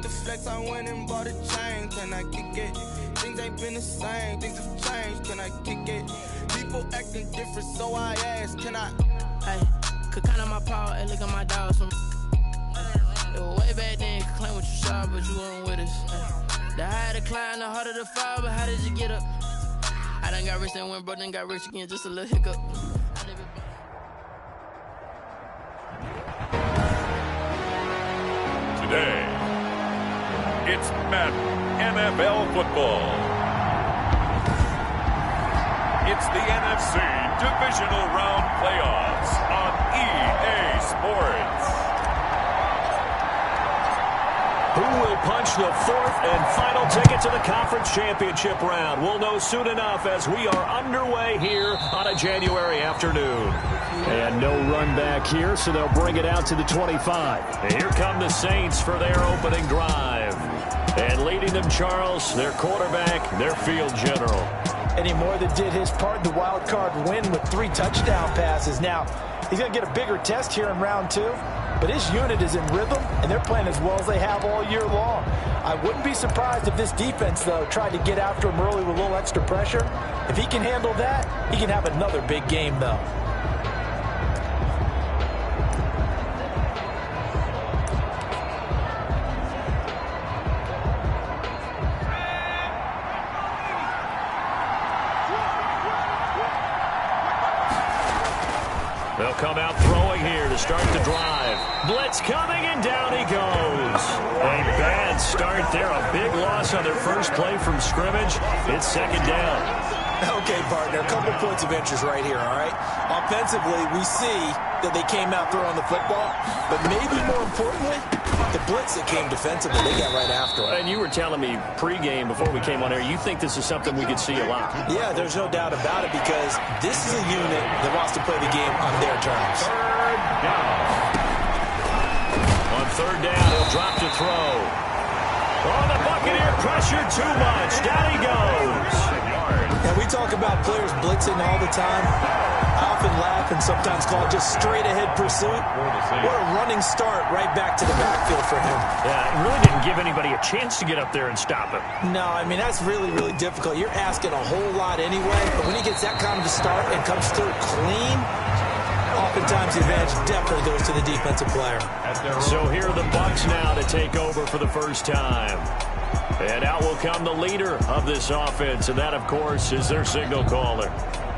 The flex, I went and bought a chain. Can I kick it? Things ain't been the same. Things have changed. Can I kick it? People acting different, so I asked, can I? Hey, could count on my power and look at my dogs from. It was way back then, could claim what you saw, but you weren't with us. The higher the climb, the harder the fall, but how did you get up? I done got rich and went broke, then got rich again, just a little hiccup. Today, it's Madden NFL football. It's the NFC Divisional Round Playoffs on EA Sports. Who will punch the fourth and final ticket to the conference championship round? We'll know soon enough as we are underway here on a January afternoon. And no run back here, so they'll bring it out to the 25. And here come the Saints for their opening drive. And leading them, Charles, their quarterback, their field general. And he more than did his part in the wild card win with 3 touchdown passes. Now, he's going to get a bigger test here in round 2. But his unit is in rhythm, and they're playing as well as they have all year long. I wouldn't be surprised if this defense, though, tried to get after him early with a little extra pressure. If he can handle that, he can have another big game, though. They'll come out throwing here to start the drive. Blitz coming, and down he goes. A bad start there. A big loss on their first play from scrimmage. It's second down. Okay, partner, a couple points of interest right here, all right? Offensively, we see that they came out throwing the football, but maybe more importantly, the blitz that came defensively, they got right after it. And you were telling me pregame before we came on air, you think this is something we could see a lot. Yeah, there's no doubt about it because this is a unit that wants to play the game on their terms. Third down. On third down, he'll drop to throw. Oh, the Buccaneer pressure too much. Down he goes. And we talk about players blitzing all the time. I often laugh and sometimes call it just straight-ahead pursuit. What a running start right back to the backfield for him. Yeah, it really didn't give anybody a chance to get up there and stop him. No, I mean, that's really, really difficult. You're asking a whole lot anyway, but when he gets that kind of a start and comes through clean, oftentimes the advantage definitely goes to the defensive player. So here are the Bucs now to take over for the first time. And out will come the leader of this offense, and that, of course, is their signal caller.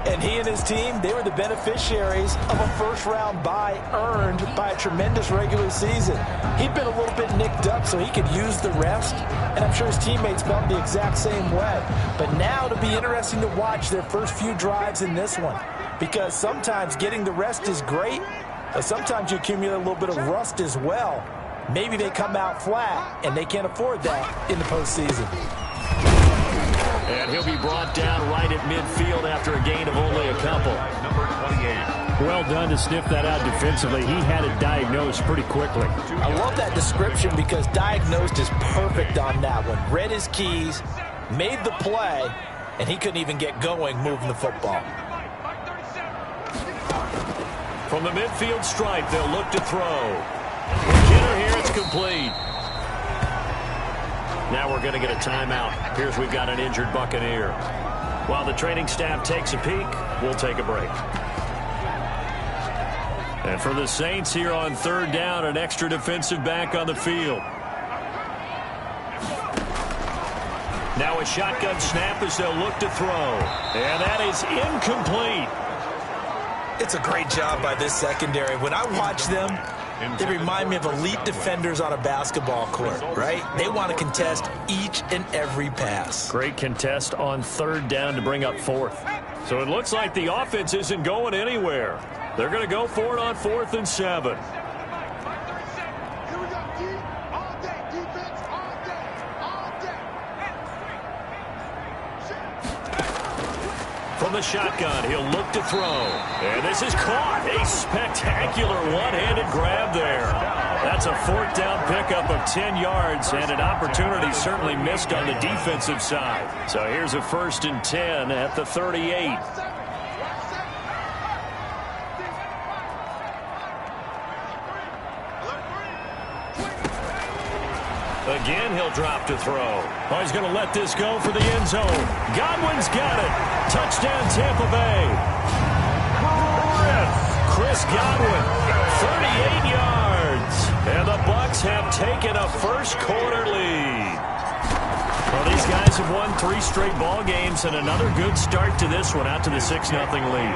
And he and his team, they were the beneficiaries of a first-round bye earned by a tremendous regular season. He'd been a little bit nicked up, so he could use the rest, and I'm sure his teammates felt the exact same way. But now it'll be interesting to watch their first few drives in this one, because sometimes getting the rest is great, but sometimes you accumulate a little bit of rust as well. Maybe they come out flat, and they can't afford that in the postseason. And he'll be brought down right at midfield after a gain of only a couple. Number 28. Well done to sniff that out defensively. He had it diagnosed pretty quickly. I love that description because diagnosed is perfect on that one. Read his keys, made the play, and he couldn't even get going moving the football. From the midfield stripe, they'll look to throw. Jenner here, it's complete. Now we're going to get a timeout. Here's we've got an injured Buccaneer. While the training staff takes a peek, we'll take a break. And for the Saints here on third down, an extra defensive back on the field. Now a shotgun snap as they'll look to throw. And that is incomplete. It's a great job by this secondary. When I watch them, they remind me of elite defenders on a basketball court, right? They want to contest each and every pass. Great contest on third down to bring up fourth. So it looks like the offense isn't going anywhere. They're going to go for it on 4th and 7. From the shotgun, he'll look to throw. And this is caught. A spectacular one-handed grab there. That's a 4th down pickup of 10 yards, and an opportunity certainly missed on the defensive side. So here's a 1st and 10 at the 38. Again, he'll drop to throw. Oh, he's going to let this go for the end zone. Godwin's got it. Touchdown, Tampa Bay. Chris Godwin, 38 yards. And the Bucs have taken a first-quarter lead. Well, these guys have won 3 straight ball games, and another good start to this one, out to the 6-0 lead.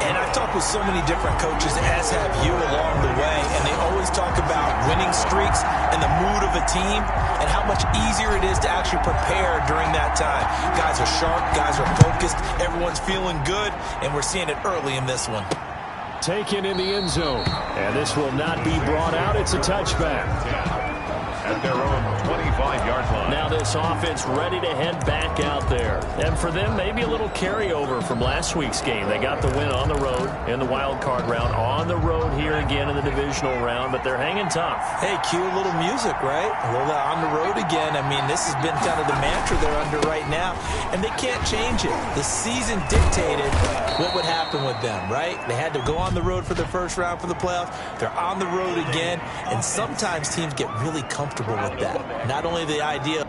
And I've talked with so many different coaches, as have you, along the way, and they always talk about winning streaks and the mood of a team and how much easier it is to actually prepare during that time. Guys are sharp, guys are focused, everyone's feeling good, and we're seeing it early in this one. Taken in the end zone, and this will not be brought out. It's a touchback. At their own 25-yard line. Now this offense ready to head back out there. And for them, maybe a little carryover from last week's game. They got the win on the road in the wild card round, on the road here again in the divisional round, but they're hanging tough. Hey, cue a little music, right? A little on the road again. I mean, this has been kind of the mantra they're under right now, and they can't change it. The season dictated what would happen with them, right? They had to go on the road for the first round for the playoffs. They're on the road again, and sometimes teams get really comfortable with that. Not only the idea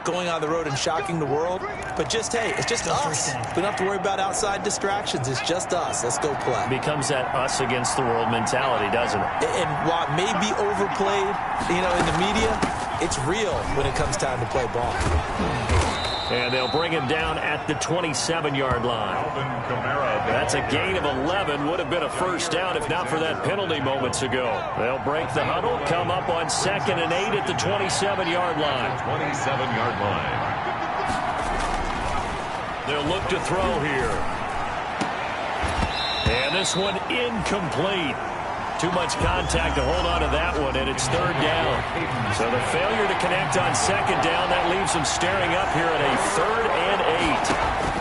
going on the road and shocking the world, but just, hey, it's just us. We don't have to worry about outside distractions. It's just us. Let's go play. Becomes that us against the world mentality, doesn't it? And while it may be overplayed, in the media, it's real when it comes time to play ball. And they'll bring him down at the 27-yard line. That's a gain of 11. Would have been a first down if not for that penalty moments ago. They'll break the huddle, come up on 2nd and 8 at the 27-yard line. 27-yard line. They'll look to throw here. And this one incomplete. Too much contact to hold on to that one, and it's 3rd down. So the failure to connect on 2nd down, that leaves them staring up here at a 3rd and 8.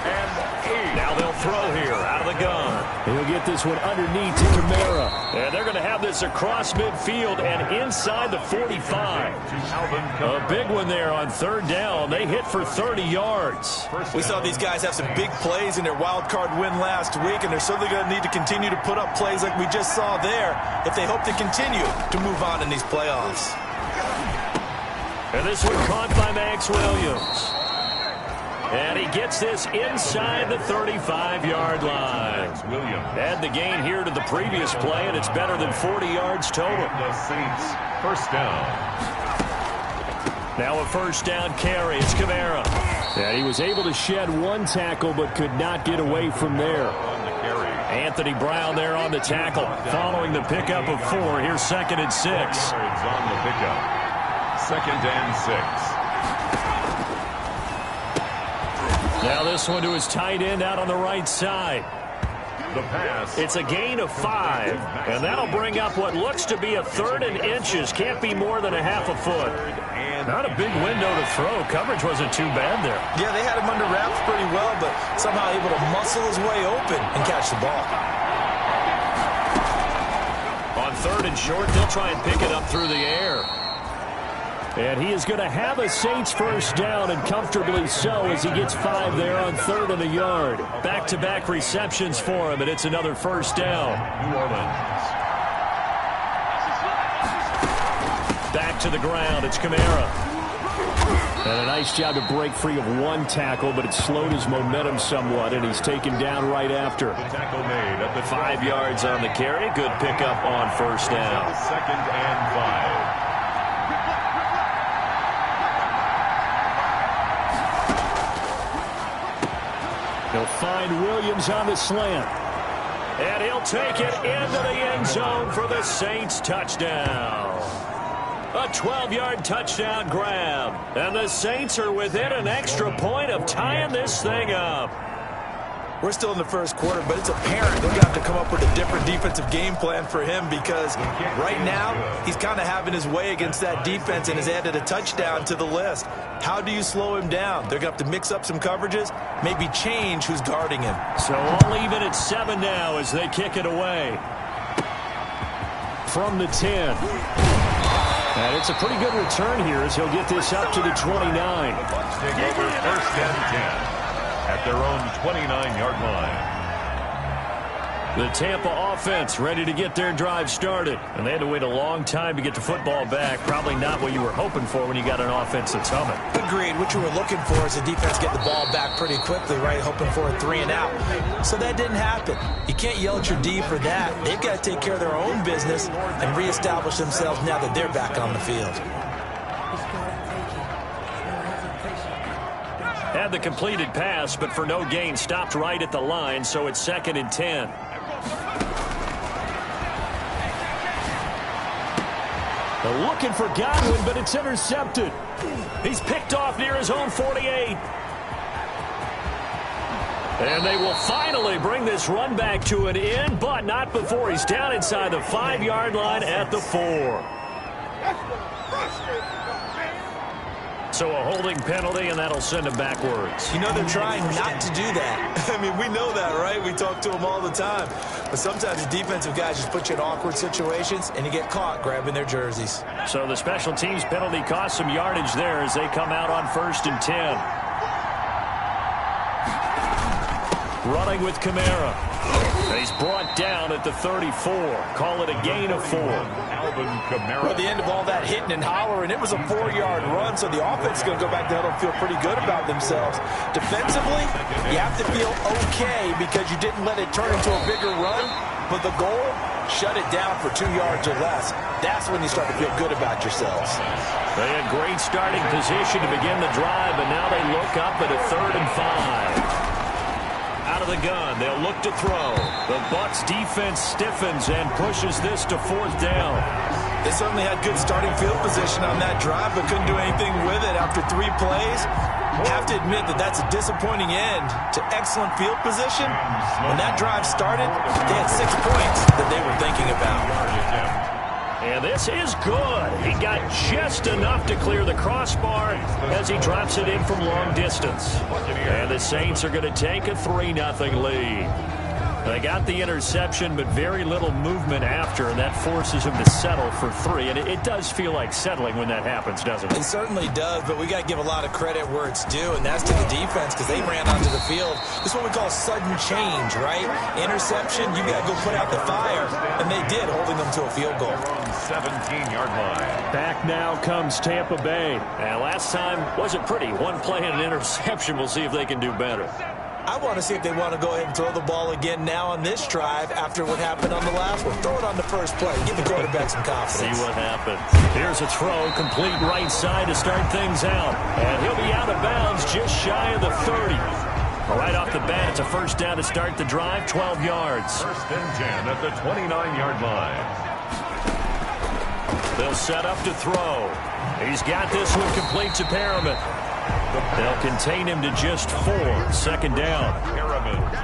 Now they'll throw here out of the gun. He'll get this one underneath to Kamara. And they're going to have this across midfield and inside the 45. A big one there on 3rd down. They hit for 30 yards. We saw these guys have some big plays in their wild card win last week, and they're certainly going to need to continue to put up plays like we just saw there if they hope to continue to move on in these playoffs. And this one caught by Max Williams. And he gets this inside the 35-yard line. Add the gain here to the previous play, and it's better than 40 yards total. The Saints, first down. Now a first down carry. It's Kamara. And he was able to shed one tackle but could not get away from there. Anthony Brown there on the tackle. Following the pickup of 4. Here's 2nd and 6. On the pickup. 2nd and 6. Now this one to his tight end out on the right side. The pass. It's a gain of 5, and that'll bring up what looks to be a 3rd and inches. Can't be more than a half a foot. Not a big window to throw. Coverage wasn't too bad there. Yeah, they had him under wraps pretty well, but somehow able to muscle his way open and catch the ball. On 3rd and short, they'll try and pick it up through the air. And he is going to have a Saints first down, and comfortably so, as he gets 5 there on 3rd and a yard. Back-to-back receptions for him, and it's another first down. New Orleans. Back to the ground. It's Kamara. And a nice job to break free of one tackle, but it slowed his momentum somewhat, and he's taken down right after. The tackle made at the 5 yards on the carry. Good pickup on first down. 2nd and 5. He'll find Williams on the slant. And he'll take it into the end zone for the Saints touchdown. A 12-yard touchdown grab. And the Saints are within an extra point of tying this thing up. We're still in the first quarter, but it's apparent they're going to have to come up with a different defensive game plan for him, because right now he's kind of having his way against that defense and has added a touchdown to the list. How do you slow him down? They're going to have to mix up some coverages, maybe change who's guarding him. So all even at 7 now as they kick it away. From the 10. And it's a pretty good return here as he'll get this up to the 29. Take over 1st and 10. At their own 29-yard line. The Tampa offense ready to get their drive started. And they had to wait a long time to get the football back. Probably not what you were hoping for when you got an offense that's humming. Agreed. What you were looking for is the defense get the ball back pretty quickly, right? Hoping for a 3 and out. So that didn't happen. You can't yell at your D for that. They've got to take care of their own business and reestablish themselves now that they're back on the field. Had the completed pass, but for no gain, stopped right at the line, so it's 2nd and 10. They're looking for Godwin, but it's intercepted. He's picked off near his own 48. And they will finally bring this run back to an end, but not before he's down inside the 5-yard line at the 4. So a holding penalty, and that'll send him backwards. You know, they're trying not to do that. I mean, we know that, right? We talk to them all the time. But sometimes the defensive guys just put you in awkward situations, and you get caught grabbing their jerseys. So the special teams penalty cost some yardage there as they come out on 1st and 10. Running with Kamara. He's brought down at the 34. Call it a gain of 4. Well, at the end of all that hitting and hollering, it was a 4-yard run, so the offense is going to go back down and feel pretty good about themselves. Defensively, you have to feel okay because you didn't let it turn into a bigger run, but the goal, shut it down for 2 yards or less, that's when you start to feel good about yourselves. They had great starting position to begin the drive, but now they look up at a 3rd and 5. Out of the gun, they'll look to throw. The Bucs defense stiffens and pushes this to 4th down. They certainly had good starting field position on that drive, but couldn't do anything with it after 3 plays. Have to admit that that's a disappointing end to excellent field position. When that drive started, they had 6 points that they were thinking about. And this is good. He got just enough to clear the crossbar as he drops it in from long distance. And the Saints are going to take a 3-0 lead. They got the interception, but very little movement after, and that forces him to settle for 3. And it does feel like settling when that happens, doesn't it? It certainly does, but we got to give a lot of credit where it's due, and that's to the defense because they ran onto the field. This is what we call sudden change, right? Interception, you got to go put out the fire, and they did, holding them to a field goal. 17-yard line. Back now comes Tampa Bay. And last time wasn't pretty. 1 play and an interception. We'll see if they can do better. I want to see if they want to go ahead and throw the ball again now on this drive after what happened on the last one. Throw it on the first play. Give the quarterback some confidence. See what happens. Here's a throw, complete right side to start things out. And he'll be out of bounds just shy of the 30. Right off the bat, it's a 1st down to start the drive, 12 yards. 1st and 10 at the 29-yard line. They'll set up to throw. He's got this one complete to Perriman. They'll contain him to just 4. 2nd down.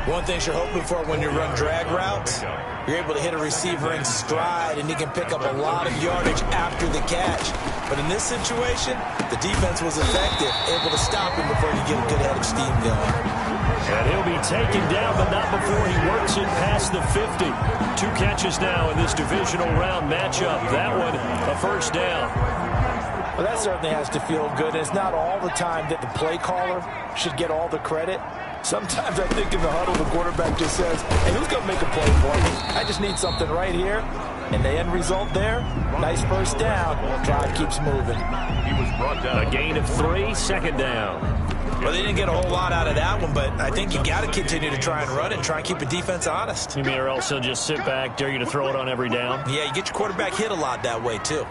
One thing you're hoping for when you run drag routes, you're able to hit a receiver in stride, and he can pick up a lot of yardage after the catch. But in this situation, the defense was effective, able to stop him before you get a good head of steam going. And he'll be taken down, but not before he works it past the 50. 2 catches now in this divisional round matchup. That one, a 1st down. Well, that certainly has to feel good. It's not all the time that the play caller should get all the credit. Sometimes I think in the huddle, the quarterback just says, hey, who's going to make a play for me? I just need something right here. And the end result there, nice 1st down. Drive keeps moving. He was brought down. A gain of 3, 2nd down. Well, they didn't get a whole lot out of that one, but I think you got to continue to try and run it and try and keep the defense honest. You mean or else he'll just sit back, dare you to throw it on every down? Yeah, you get your quarterback hit a lot that way, too.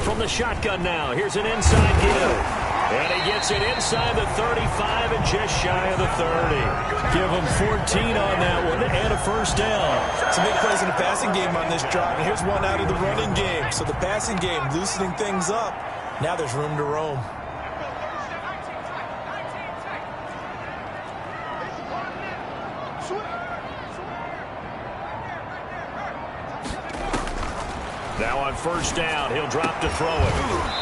From the shotgun now, here's an inside give. And he gets it inside the 35 and just shy of the 30. Give him 14 on that one and a 1st down. Some big plays in the passing game on this drive, and here's one out of the running game. So the passing game loosening things up. Now there's room to roam. Now on 1st down, he'll drop to throw it.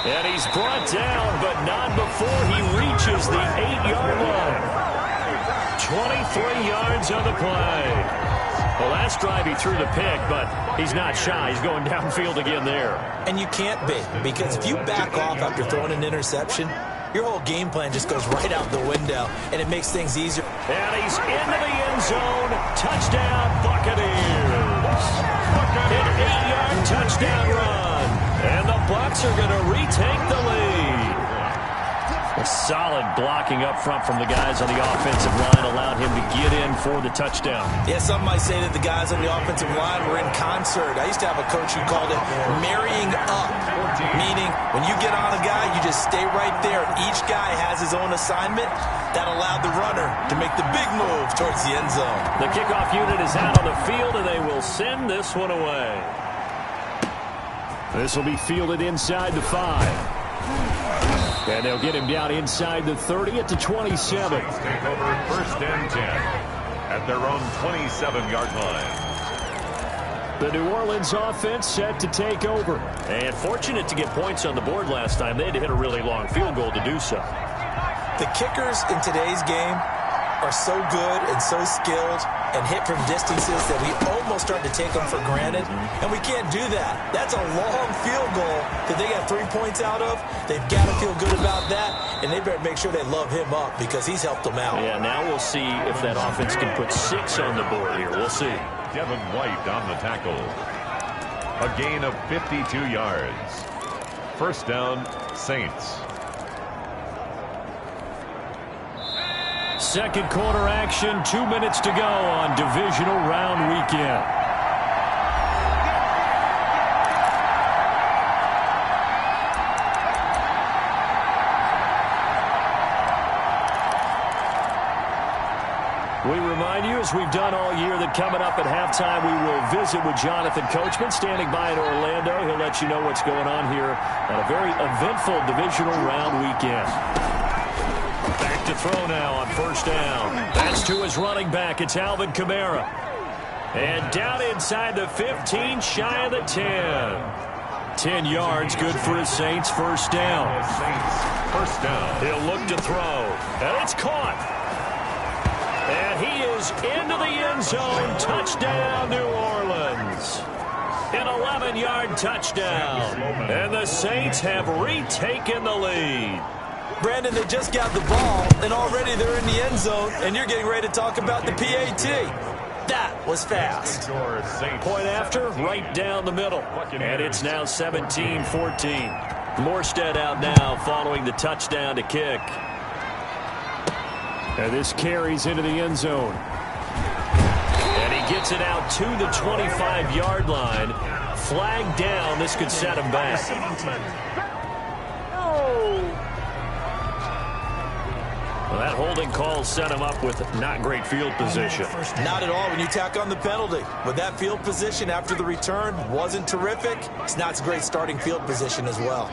And he's brought down, but not before he reaches the 8-yard line. 23 yards on the play. Well, last drive he threw the pick, but he's not shy. He's going downfield again there. And you can't be, because if you back off after throwing an interception, your whole game plan just goes right out the window, and it makes things easier. And he's into the end zone. Touchdown, Buccaneers. An 8-yard touchdown run. And the Bucs are going to retake the lead. A solid blocking up front from the guys on the offensive line allowed him to get in for the touchdown. Yeah, some might say that the guys on the offensive line were in concert. I used to have a coach who called it marrying up, meaning when you get on a guy, you just stay right there. Each guy has his own assignment. That allowed the runner to make the big move towards the end zone. The kickoff unit is out on the field, and they will send this one away. This will be fielded inside the 5. And they'll get him down inside the 30 at the 27. Take over 1st and 10 at their own 27-yard line. The New Orleans offense set to take over. And fortunate to get points on the board last time. They had to hit a really long field goal to do so. The kickers in today's game are so good and so skilled and hit from distances that we almost start to take them for granted, and we can't do that. That's a long field goal that they got 3 points out of. They've got to feel good about that, and they better make sure they love him up because he's helped them out. Yeah, now we'll see if that offense can put 6 on the board here. We'll see. Devin White on the tackle. A gain of 52 yards. 1st down, Saints. Second quarter action, 2 minutes to go on divisional round weekend. We remind you, as we've done all year, that coming up at halftime, we will visit with Jonathan Coachman, standing by in Orlando. He'll let you know what's going on here on a very eventful divisional round weekend. Back to throw now on first down. That's to his running back. It's Alvin Kamara. And down inside the 15, shy of the 10. 10 yards, good for his Saints. First down. First down. He'll look to throw. And it's caught. And he is into the end zone. Touchdown, New Orleans. An 11-yard touchdown. And the Saints have retaken the lead. Brandon, they just got the ball, and already they're in the end zone, and you're getting ready to talk about the PAT. That was fast. Point after, right down the middle. And it's now 17-14. Morstead out now following the touchdown to kick. And this carries into the end zone. And he gets it out to the 25-yard line. Flag down. This could set him back. Well, that holding call set him up with not great field position. Not at all when you tack on the penalty. But that field position after the return wasn't terrific. It's not a great starting field position as well.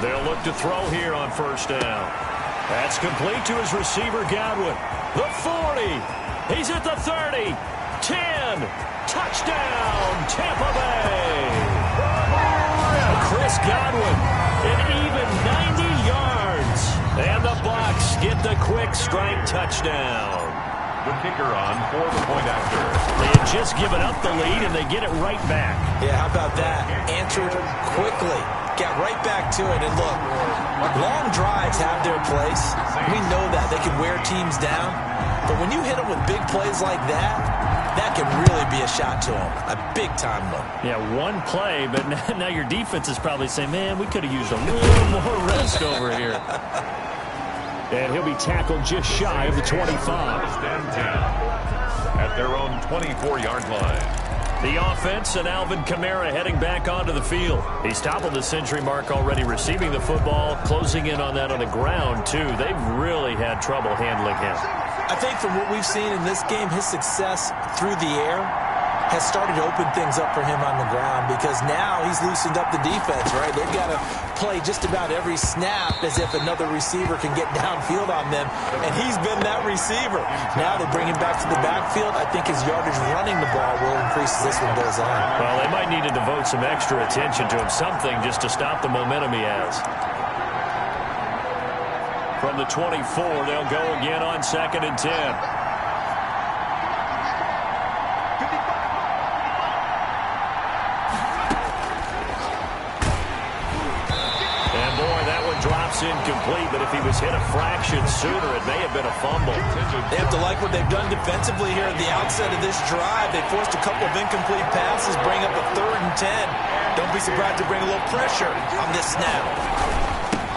They'll look to throw here on first down. That's complete to his receiver, Godwin. The 40. He's at the 30. 10. Touchdown, Tampa Bay. Chris Godwin, an even 90 yards. And the Bucs get the quick strike touchdown. The kicker on for the point after. They had just given up the lead, and they get it right back. Yeah, how about that? Answered quickly. Got right back to it. And look, long drives have their place. We know that. They can wear teams down. But when you hit them with big plays like that, that can really be a shot to them. A big-time one. Yeah, one play, but now your defense is probably saying, man, we could have used a little more rest over here. And he'll be tackled just shy of the 25. Stand down at their own 24-yard line. The offense and Alvin Kamara heading back onto the field. He's toppled the century mark already, receiving the football, closing in on that on the ground, too. They've really had trouble handling him. I think from what we've seen in this game, his success through the air has started to open things up for him on the ground because now he's loosened up the defense, right? They've got to play just about every snap as if another receiver can get downfield on them, and he's been that receiver. Now they bring him back to the backfield. I think his yardage running the ball will increase as this one goes on. Well, they might need to devote some extra attention to him, something just to stop the momentum he has. From the 24, they'll go again on 2nd and 10. Drops incomplete, but if he was hit a fraction sooner, it may have been a fumble. They have to like what they've done defensively here at the outset of this drive. They forced a couple of incomplete passes, bring up a 3rd and 10. Don't be surprised to bring a little pressure on this snap.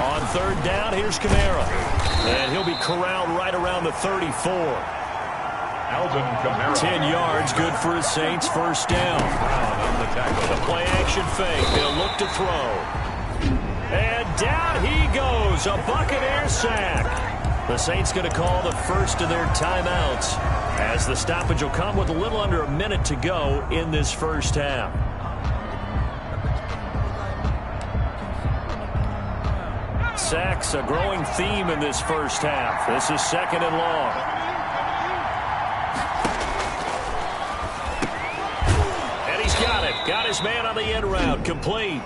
On 3rd down, here's Kamara. And he'll be corralled right around the 34. Alvin Kamara. 10 yards, good for his Saints. First down. On the tackle. The play action fake. They'll look to throw. And down he goes, a Buccaneer sack. The Saints going to call the first of their timeouts as the stoppage will come with a little under a minute to go in this first half. Sacks, a growing theme in this first half. This is 2nd and long. And he's got it. Got his man on the end route. Complete.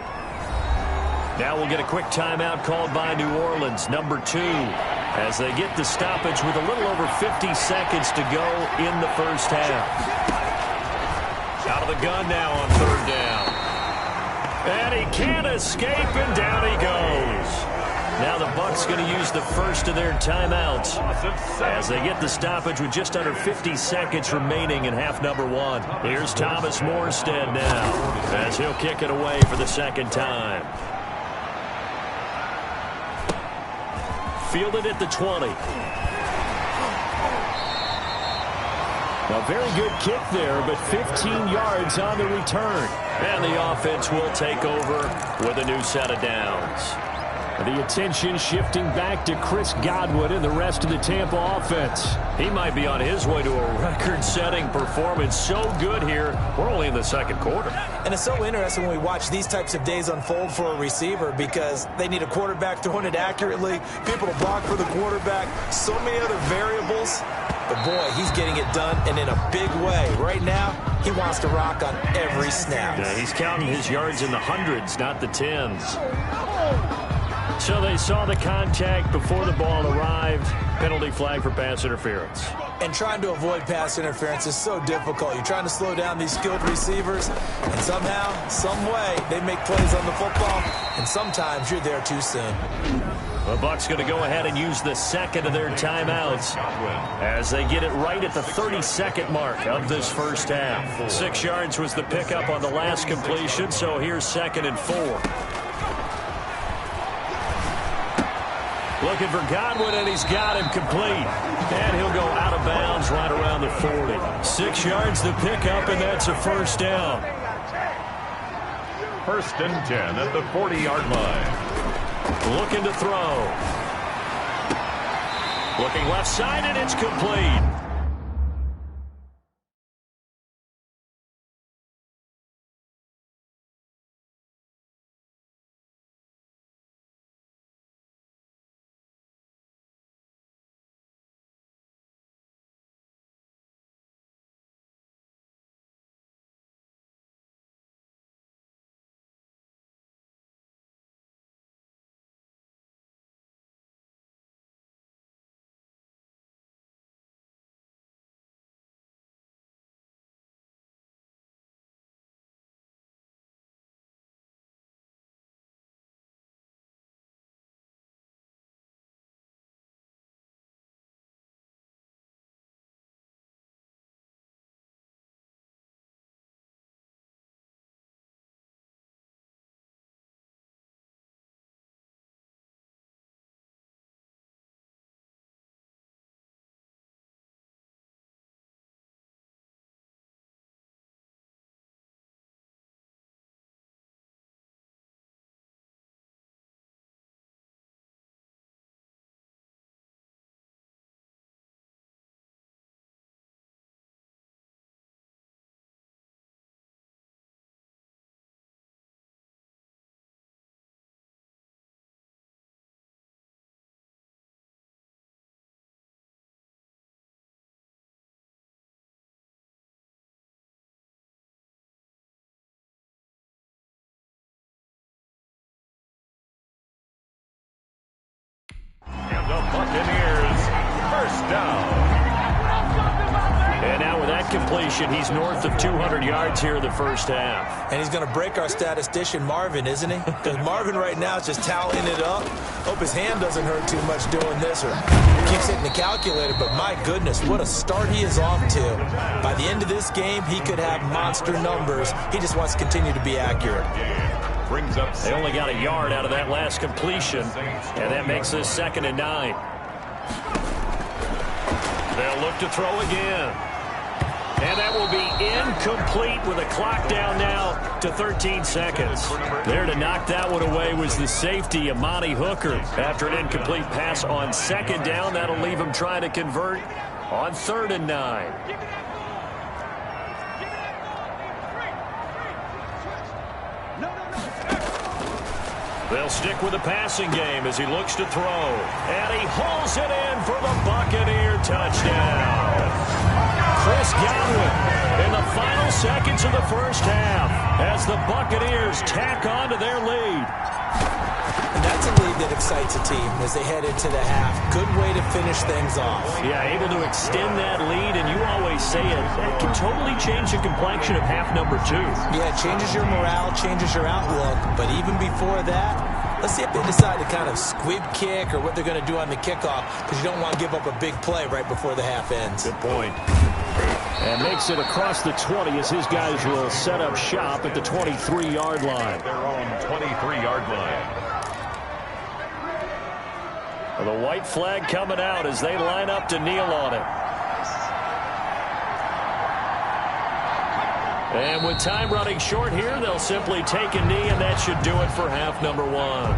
Now we'll get a quick timeout called by New Orleans, number 2, as they get the stoppage with a little over 50 seconds to go in the first half. Out of the gun now on 3rd down. And he can't escape, and down he goes. Now the Bucs going to use the first of their timeouts as they get the stoppage with just under 50 seconds remaining in half number 1. Here's Thomas Morstead now as he'll kick it away for the 2nd time. fielded at the 20. A very good kick there, but 15 yards on the return. And the offense will take over with a new set of downs. The attention shifting back to Chris Godwin and the rest of the Tampa offense. He might be on his way to a record-setting performance. So good here. We're only in the second quarter. And it's so interesting when we watch these types of days unfold for a receiver because they need a quarterback throwing it accurately, people to block for the quarterback, so many other variables. But, boy, he's getting it done, and in a big way. Right now, he wants to rock on every snap. Yeah, he's counting his yards in the hundreds, not the tens. So they saw the contact before the ball arrived. Penalty flag for pass interference. And trying to avoid pass interference is so difficult. You're trying to slow down these skilled receivers, and somehow, some way, they make plays on the football, and sometimes you're there too soon. The Bucs going to go ahead and use the second of their timeouts as they get it right at the 32nd mark of this first half. 6 yards was the pickup on the last completion, so here's 2nd and 4. Looking for Godwin, and he's got him complete. And he'll go out of bounds right around the 40. 6 yards the pickup, and that's a first down. 1st and 10 at the 40-yard line. Looking to throw. Looking left side, and it's complete. The Buccaneers, first down. And now with that completion, he's north of 200 yards here in the first half. And he's going to break our statistician Marvin, isn't he? Because Marvin right now is just toweling it up. Hope his hand doesn't hurt too much doing this or keeps hitting the calculator. But my goodness, what a start he is off to. By the end of this game, he could have monster numbers. He just wants to continue to be accurate. Brings up. They only got a yard out of that last completion, and that makes this 2nd and 9. They'll look to throw again. And that will be incomplete with a clock down now to 13 seconds. There to knock that one away was the safety, Amani Hooker. After an incomplete pass on 2nd down, that'll leave him trying to convert on 3rd and 9. They'll stick with the passing game as he looks to throw. And he hauls it in for the Buccaneer touchdown. Chris Godwin in the final seconds of the first half as the Buccaneers tack on to their lead. And that's a lead that excites a team as they head into the half. Good way to finish things off. Yeah, able to extend that lead, and you always say it, that can totally change the complexion of half number 2. Yeah, it changes your morale, changes your outlook. But even before that, let's see if they decide to kind of squib kick or what they're going to do on the kickoff, because you don't want to give up a big play right before the half ends. Good point. And makes it across the 20 as his guys will set up shop at the 23-yard line. Their own 23-yard line. The white flag coming out as they line up to kneel on it. And with time running short here, they'll simply take a knee, and that should do it for half number one.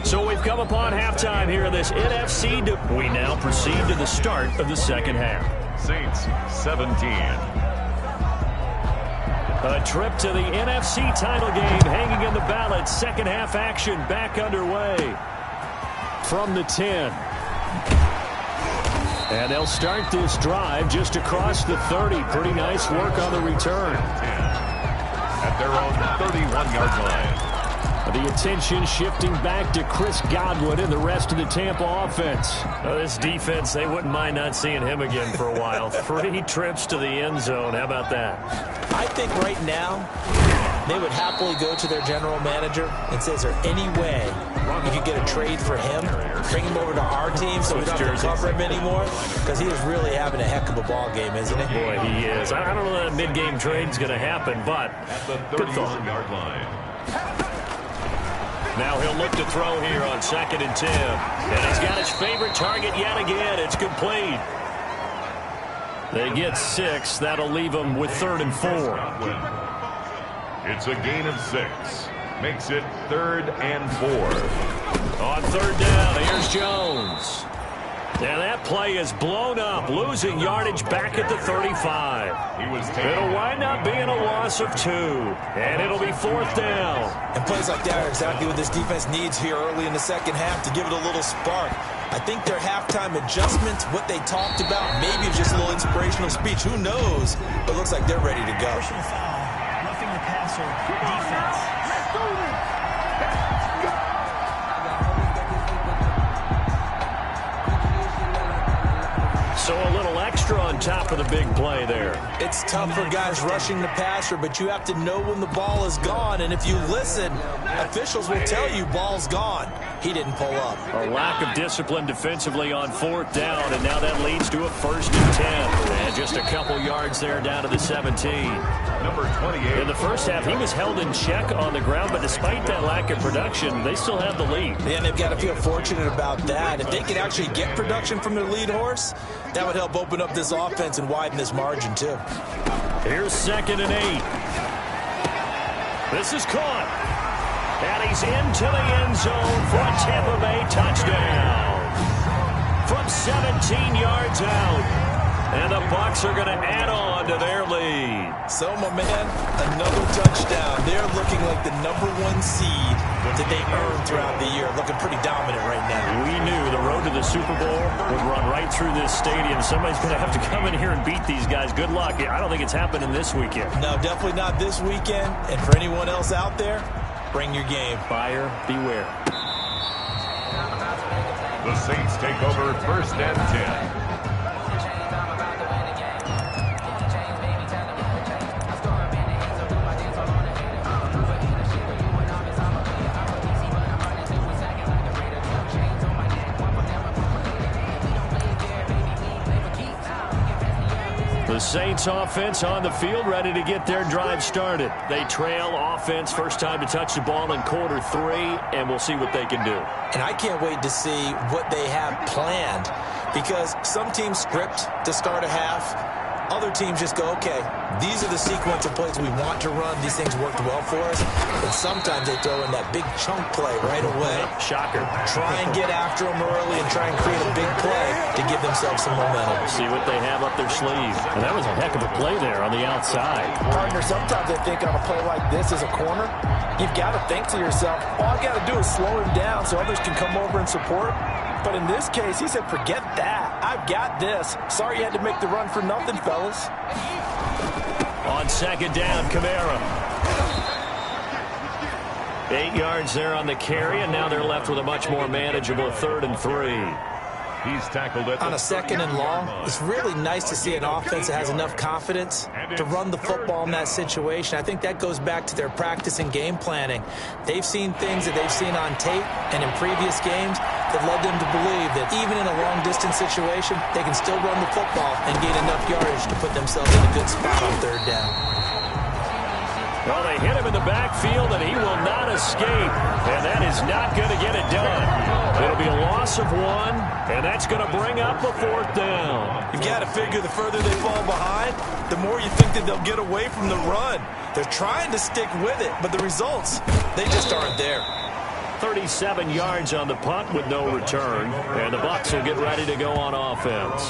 So we've come upon halftime here in this NFC. We now proceed to the start of the second half. Saints 17. A trip to the NFC title game hanging in the balance. Second half action back underway from the 10. And they'll start this drive just across the 30. Pretty nice work on the return. At their own 31-yard line. The attention shifting back to Chris Godwin and the rest of the Tampa offense. This defense, they wouldn't mind not seeing him again for a while. 3 trips to the end zone. How about that? I think right now they would happily go to their general manager and say, is there any way you could get a trade for him, bring him over to our team so we don't have to cover him anymore? Because he is really having a heck of a ball game, isn't he? Boy, he is. I don't know that a mid-game trade's going to happen, but at the 31-yard line. Now he'll look to throw here on 2nd and 10. And he's got his favorite target yet again. It's complete. They get 6. That'll leave them with 3rd and 4. It's a gain of 6. Makes it 3rd and 4. On 3rd down, here's Jones. And that play is blown up, losing yardage back at the 35. It'll wind up being a loss of 2. And it'll be 4th down. And plays like that are exactly what this defense needs here early in the second half to give it a little spark. I think their halftime adjustment, what they talked about, maybe just a little inspirational speech. Who knows? But it looks like they're ready to go. Roughing the passer defense. So a little extra on top of the big play there. It's tough for guys rushing the passer, but you have to know when the ball is gone. And if you listen, officials will tell you ball's gone. He didn't pull up. A lack of discipline defensively on 4th down, and now that leads to a 1st and 10. And just a couple yards there down to the 17. Number 28. In the first half, he was held in check on the ground, but despite that lack of production, they still have the lead. And they've got to feel fortunate about that. If they could actually get production from their lead horse, that would help open up this offense and widen this margin, too. Here's 2nd and 8. This is caught. And he's into the end zone for a Tampa Bay touchdown. From 17 yards out. And the Bucs are going to add on to their lead. So, my man, another touchdown. They're looking like the #1 seed that they earned throughout the year. Looking pretty dominant right now. We knew the road to the Super Bowl would run right through this stadium. Somebody's going to have to come in here and beat these guys. Good luck. I don't think it's happening this weekend. No, definitely not this weekend. And for anyone else out there, bring your game. Buyer beware. The Saints take over 1st and 10. The Saints offense on the field, ready to get their drive started. They trail offense, first time to touch the ball in quarter 3, and we'll see what they can do. And I can't wait to see what they have planned, because some teams script to start a half. Other teams just go, okay, these are the sequence of plays we want to run. These things worked well for us. And sometimes they throw in that big chunk play right away. Shocker. Try and get after them early and try and create a big play to give themselves some momentum. See what they have up their sleeve. And that was a heck of a play there on the outside. Partner, sometimes they think on a play like this as a corner, you've got to think to yourself, all I got to do is slow him down so others can come over and support. But in this case, he said, forget that. I've got this. Sorry you had to make the run for nothing, fellas. On 2nd down, Kamara. 8 yards there on the carry, and now they're left with a much more manageable 3rd and 3. He's tackled it on a 2nd and long. It's really nice to see an offense that has enough confidence to run the football in that situation. I think that goes back to their practice and game planning. They've seen things that they've seen on tape and in previous games that led them to believe that even in a long-distance situation, they can still run the football and gain enough yardage to put themselves in a good spot on 3rd down. Well, they hit him in the backfield, and he will not escape. And that is not going to get it done. It'll be a loss of 1, and that's going to bring up a 4th down. You've got to figure the further they fall behind, the more you think that they'll get away from the run. They're trying to stick with it, but the results, they just aren't there. 37 yards on the punt with no return, and the Bucs will get ready to go on offense.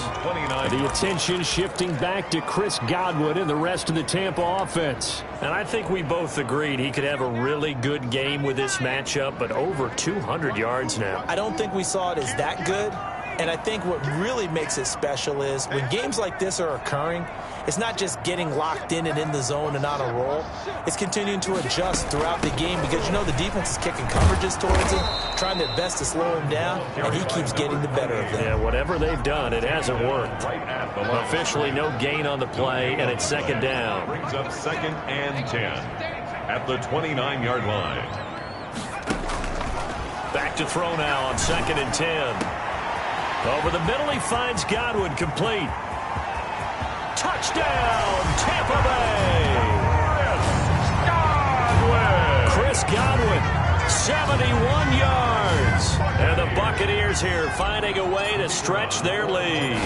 The attention shifting back to Chris Godwin and the rest of the Tampa offense. And I think we both agreed he could have a really good game with this matchup, but over 200 yards now. I don't think we saw it as that good, and I think what really makes it special is when games like this are occurring, it's not just getting locked in and in the zone and on a roll. It's continuing to adjust throughout the game because, you know, the defense is kicking coverages towards him, trying their best to slow him down, and he keeps getting the better of them. Yeah, whatever they've done, it hasn't worked. Officially no gain on the play, and it's 2nd down. Brings up 2nd and 10 at the 29-yard line. Back to throw now on 2nd and 10. Over the middle, he finds Godwin complete. Touchdown, Tampa Bay! Chris Godwin, 71 yards. And the Buccaneers here finding a way to stretch their lead.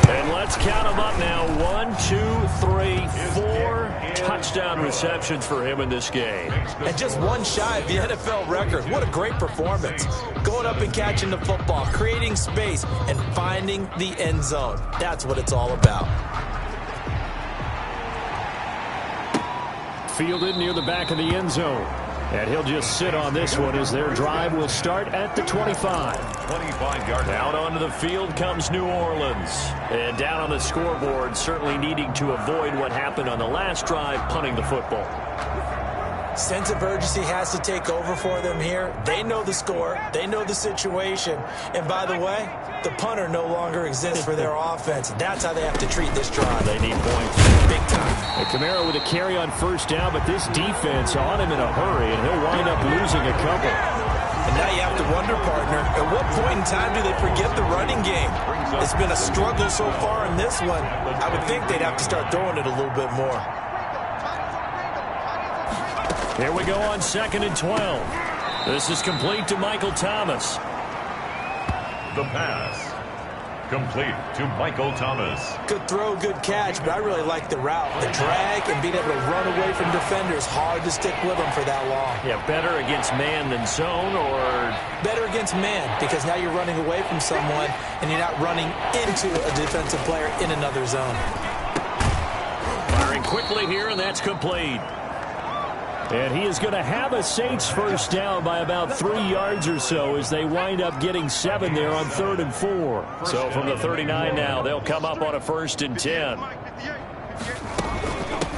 And let's count them up now. 1, 2, 3, 4 touchdown receptions for him in this game. And just one shy of the NFL record. What a great performance. Going up and catching the football, creating space, and finding the end zone. That's what it's all about. Fielded near the back of the end zone. And he'll just sit on this one as their drive will start at the 25. 25-yard line. Out onto the field comes New Orleans. And down on the scoreboard, certainly needing to avoid what happened on the last drive, punting the football. Sense of urgency has to take over for them here. They know the score. They know the situation. And by the way, the punter no longer exists for their offense. That's how they have to treat this drive. They need points. Big time. And Kamara with a carry on 1st down, but this defense on him in a hurry, and he'll wind up losing a couple. And now you have to wonder, partner, at what point in time do they forget the running game? It's been a struggle so far in this one. I would think they'd have to start throwing it a little bit more. Here we go on 2nd and 12. This is complete to Michael Thomas. The pass. Complete to Michael Thomas. Good throw, good catch, but I really like the route. The drag and being able to run away from defenders, hard to stick with them for that long. Yeah, better against man than zone, or? Better against man, because now you're running away from someone and you're not running into a defensive player in another zone. Firing quickly here, and that's complete. And he is going to have a Saints 1st down by about 3 yards or so as they wind up getting 7 there on 3rd and 4. So from the 39 now, they'll come up on a 1st and 10.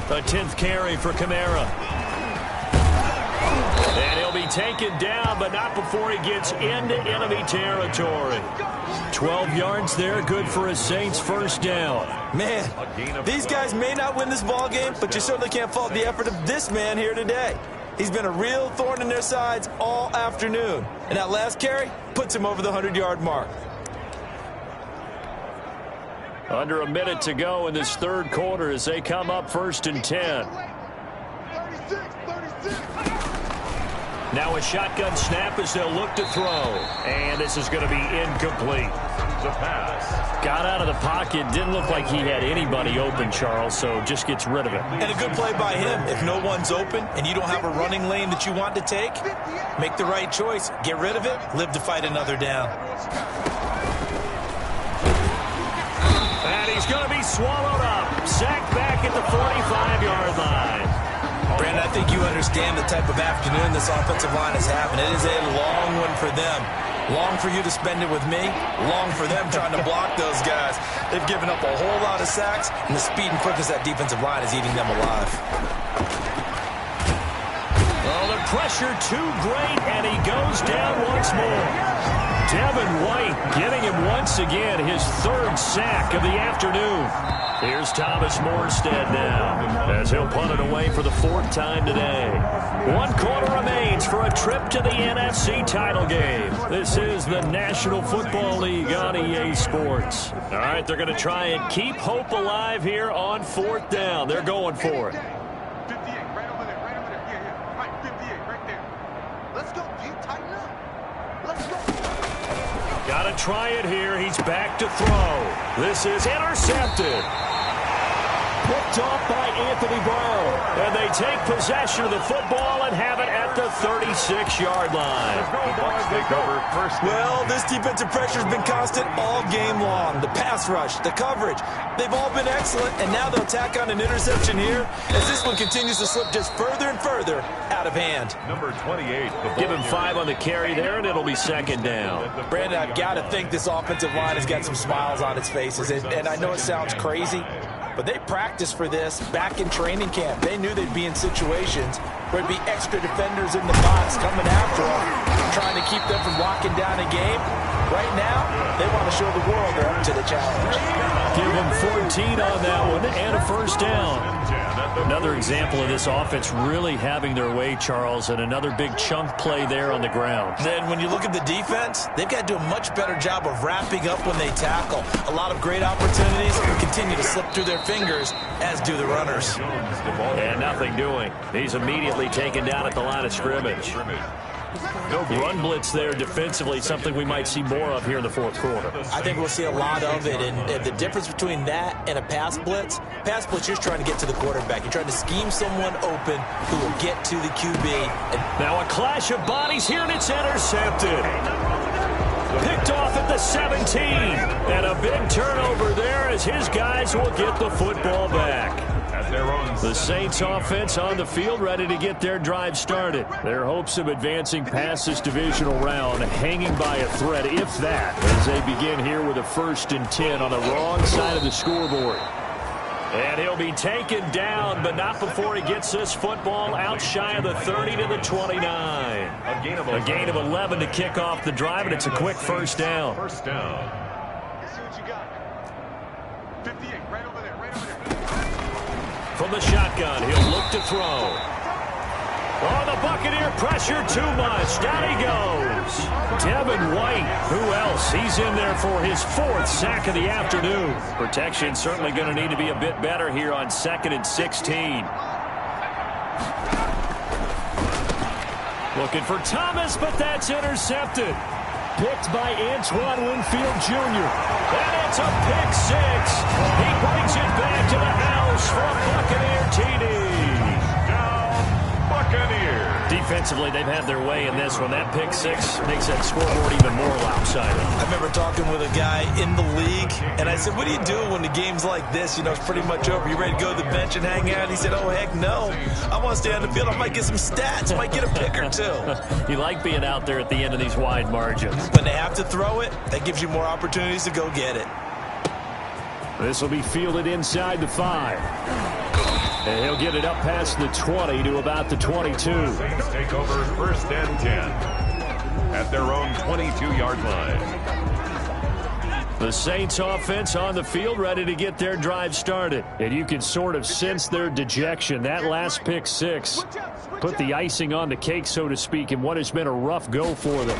The 10th carry for Kamara. And he'll be taken down, but not before he gets into enemy territory. 12 yards there, good for a Saints 1st down. Man, these guys may not win this ball game, but you certainly can't fault the effort of this man here today. He's been a real thorn in their sides all afternoon. And that last carry puts him over the 100-yard mark. Under a minute to go in this 3rd quarter as they come up 1st and 10. Now a shotgun snap as they'll look to throw. And this is going to be incomplete. The pass. Got out of the pocket. Didn't look like he had anybody open, Charles, so just gets rid of it. And a good play by him. If no one's open and you don't have a running lane that you want to take, make the right choice. Get rid of it. Live to fight another down. And he's going to be swallowed up. Sacked back at the 45-yard line. Brandon, I think you understand the type of afternoon this offensive line is having. It is a long one for them. Long for you to spend it with me. Long for them trying to block those guys. They've given up a whole lot of sacks, and the speed and quickness of that defensive line is eating them alive. Oh, the pressure too great, and he goes down once more. Devin White getting him once again his third sack of the afternoon. Here's Thomas Morstead now as he'll punt it away for the fourth time today. 1 quarter remains for a trip to the NFC title game. This is the National Football League on EA Sports. All right, they're going to try and keep hope alive here on fourth down. They're going for it. 58, right over there, right over there. Yeah. Right, 58, right there. Let's go, G, tighten up. Let's go. Got to try it here. He's back to throw. This is intercepted. Picked off by Anthony Brown. And they take possession of the football and have it at the 36-yard line. Well, this defensive pressure has been constant all game long. The pass rush, the coverage, they've all been excellent, and now they'll tack on an interception here as this one continues to slip just further and further out of hand. Number 28. Give him 5 on the carry there, and it'll be second down. Brandon, I've got to think this offensive line has got some smiles on its faces, and I know it sounds crazy, but they practiced for this back in training camp. They knew they'd be in situations where there'd be extra defenders in the box coming after them, trying to keep them from locking down a game. Right now, they want to show the world they're up to the challenge. Give them 14 on that one and a first down. Another example of this offense really having their way, Charles, and another big chunk play there on the ground. Then when you look at the defense, they've got to do a much better job of wrapping up when they tackle. A lot of great opportunities continue to slip through their fingers, as do the runners. And nothing doing. He's immediately taken down at the line of scrimmage. Run blitz there defensively, something we might see more of here in the fourth quarter. I think we'll see a lot of it, and the difference between that and a pass blitz, you're just trying to get to the quarterback. You're trying to scheme someone open who will get to the QB. Now a clash of bodies here, and it's intercepted. Picked off at the 17, and a big turnover there as his guys will get the football back. The Saints offense on the field ready to get their drive started. Their hopes of advancing past this divisional round hanging by a thread, if that, as they begin here with a 1st and 10 on the wrong side of the scoreboard. And he'll be taken down, but not before he gets this football out shy of the 30 to the 29. A gain of 11 to kick off the drive, and it's a quick first down. Let's see what you got. 58, right over there, right over there. From the shotgun, he'll look to throw. Oh, the Buccaneer pressure too much. Down he goes. Devin White. Who else? He's in there for his 4th sack of the afternoon. Protection certainly going to need to be a bit better here on 2nd and 16. Looking for Thomas, but that's intercepted. Picked by Antoine Winfield Jr. And it's a pick 6. He brings it back to the house for a Buccaneer TD. Buccaneers. Defensively, they've had their way in this one. That pick 6 makes that scoreboard even more lopsided. I remember talking with a guy in the league, and I said, what do you do when the game's like this? You know, it's pretty much over. You ready to go to the bench and hang out? He said, oh, heck no. I want to stay on the field. I might get some stats. I might get a pick or two. You like being out there at the end of these wide margins. When they have to throw it, that gives you more opportunities to go get it. This will be fielded inside the 5. And he'll get it up past the 20 to about the 22. Saints take over 1st and 10 at their own 22-yard line. The Saints offense on the field ready to get their drive started. And you can sort of sense their dejection. That last pick 6 put the icing on the cake, so to speak, in what has been a rough go for them.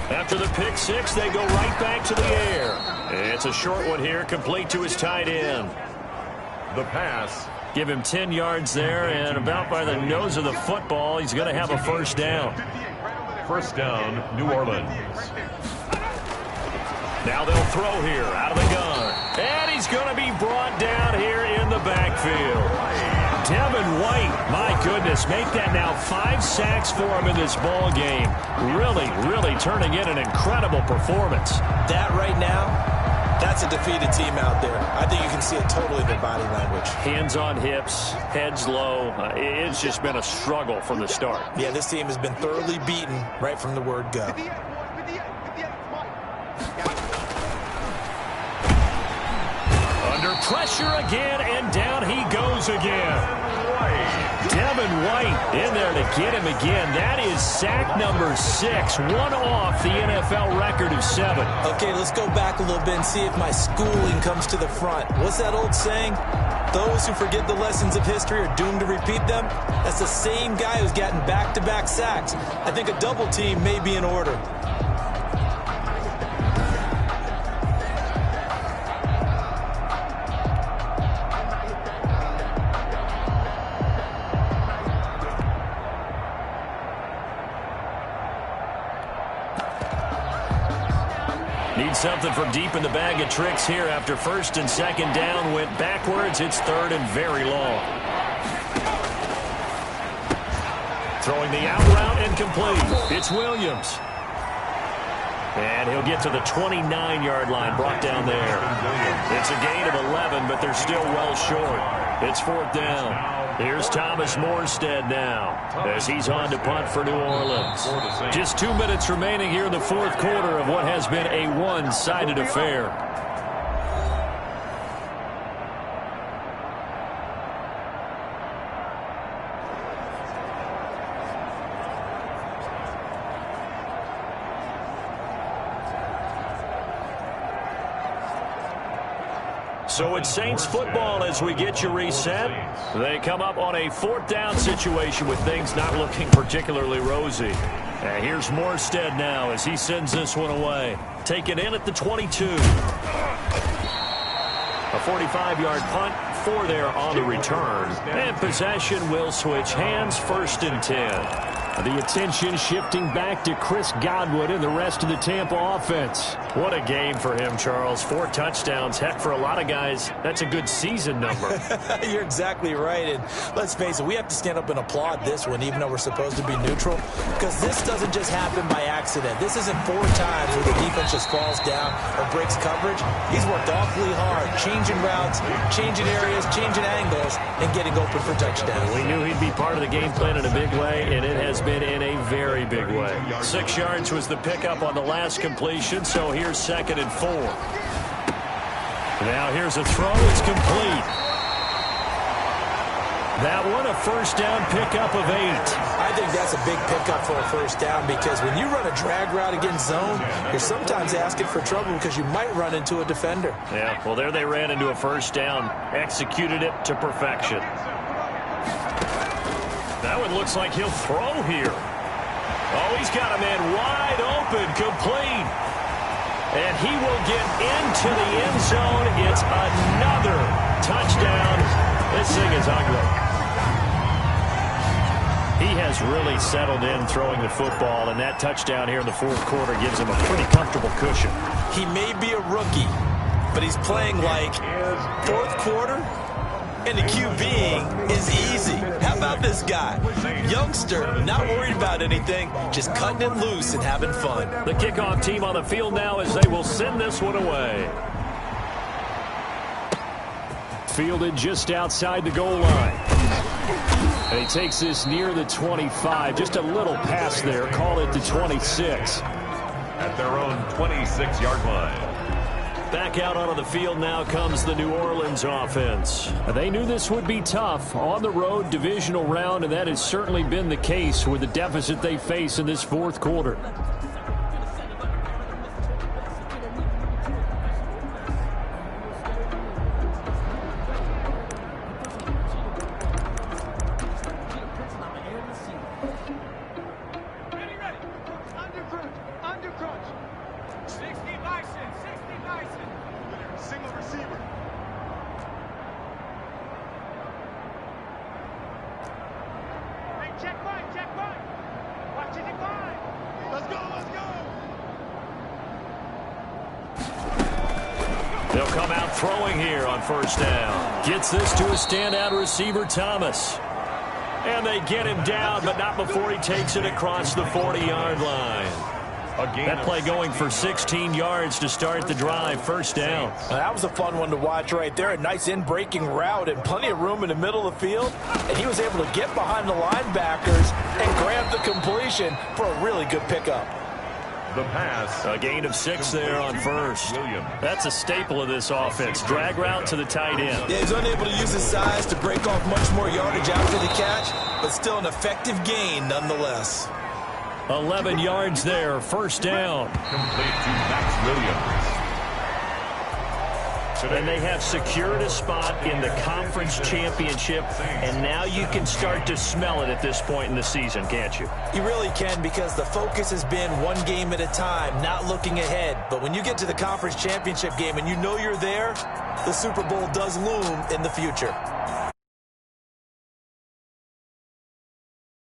After the pick 6, they go right back to the air. It's a short one here, complete to his tight end. The pass. Give him 10 yards there, and about by the nose of the football, he's going to have a first down. First down, New Orleans. Now they'll throw here out of the gun. And he's going to be brought down here in the backfield. Devin White, my goodness, make that now 5 sacks for him in this ball game. Really turning in an incredible performance. That right now, that's a defeated team out there. I think you can see it totally in their body language. Hands on hips, heads low. It's just been a struggle from the start. Yeah, this team has been thoroughly beaten right from the word go. Under Pressure again, and down he goes again. Devin White in there to get him again. That is sack number 6, one off the NFL record of 7. Okay, let's go back a little bit and see if my schooling comes to the front. What's that old saying? Those who forget the lessons of history are doomed to repeat them. That's the same guy who's gotten back-to-back sacks. I think a double team may be in order. Something from deep in the bag of tricks here after first and second down went backwards. It's third and very long. Throwing the out route and complete. It's Williams. And he'll get to the 29-yard line, brought down there. It's a gain of 11, but they're still well short. It's fourth down. Here's Thomas Morstead now as he's on to punt for New Orleans. Just 2 minutes remaining here in the fourth quarter of what has been a one-sided affair. So it's Saints football as we get you reset. They come up on a fourth down situation with things not looking particularly rosy. And here's Morstead now as he sends this one away. Taken in at the 22. A 45-yard punt, 4 there on the return. And possession will switch hands, first and 10. The attention shifting back to Chris Godwin and the rest of the Tampa offense. What a game for him, Charles. 4 touchdowns. Heck, for a lot of guys, that's a good season number. You're exactly right. And let's face it, we have to stand up and applaud this one, even though we're supposed to be neutral, because this doesn't just happen by accident. This isn't 4 times where the defense just falls down or breaks coverage. He's worked awfully hard, changing routes, changing areas, changing angles, and getting open for touchdowns. We knew he'd be part of the game plan in a big way, and it has been in a very big way. 6 yards was the pickup on the last completion, so here's second and 4. Now here's a throw. It's complete. That one a first down pickup of 8. I think that's a big pickup for a first down, because when you run a drag route against zone, you're sometimes asking for trouble because you might run into a defender. Yeah, well, there they ran into a first down. Executed it to perfection. That one looks like he'll throw here. Oh, he's got a man wide open, complete. And he will get into the end zone. It's another touchdown. This thing is ugly. He has really settled in throwing the football, and that touchdown here in the fourth quarter gives him a pretty comfortable cushion. He may be a rookie, but he's playing like fourth quarter, and the QBing is easy. How about this guy? Youngster, not worried about anything, just cutting it loose and having fun. The kickoff team on the field now as they will send this one away. Fielded just outside the goal line. And he takes this near the 25. Just a little pass there. Call it the 26. At their own 26-yard line. Back out onto the field now comes the New Orleans offense. They knew this would be tough. On the road, divisional round, and that has certainly been the case with the deficit they face in this fourth quarter. They'll come out throwing here on first down. Gets this to a standout receiver, Thomas. And they get him down, but not before he takes it across the 40-yard line. That play going for 16 yards to start the drive, first down. That was a fun one to watch right there. A nice in-breaking route and plenty of room in the middle of the field. And he was able to get behind the linebackers and grab the completion for a really good pickup. The pass. A gain of 6 there on first. Williams. That's a staple of this offense. Drag route to the tight end. Yeah, he's unable to use his size to break off much more yardage after the catch, but still an effective gain nonetheless. 11 yards there, first down. Complete to Max Williams. And they have secured a spot in the conference championship, and now you can start to smell it at this point in the season, can't you? You really can, because the focus has been one game at a time, not looking ahead. But when you get to the conference championship game and you know you're there, the Super Bowl does loom in the future.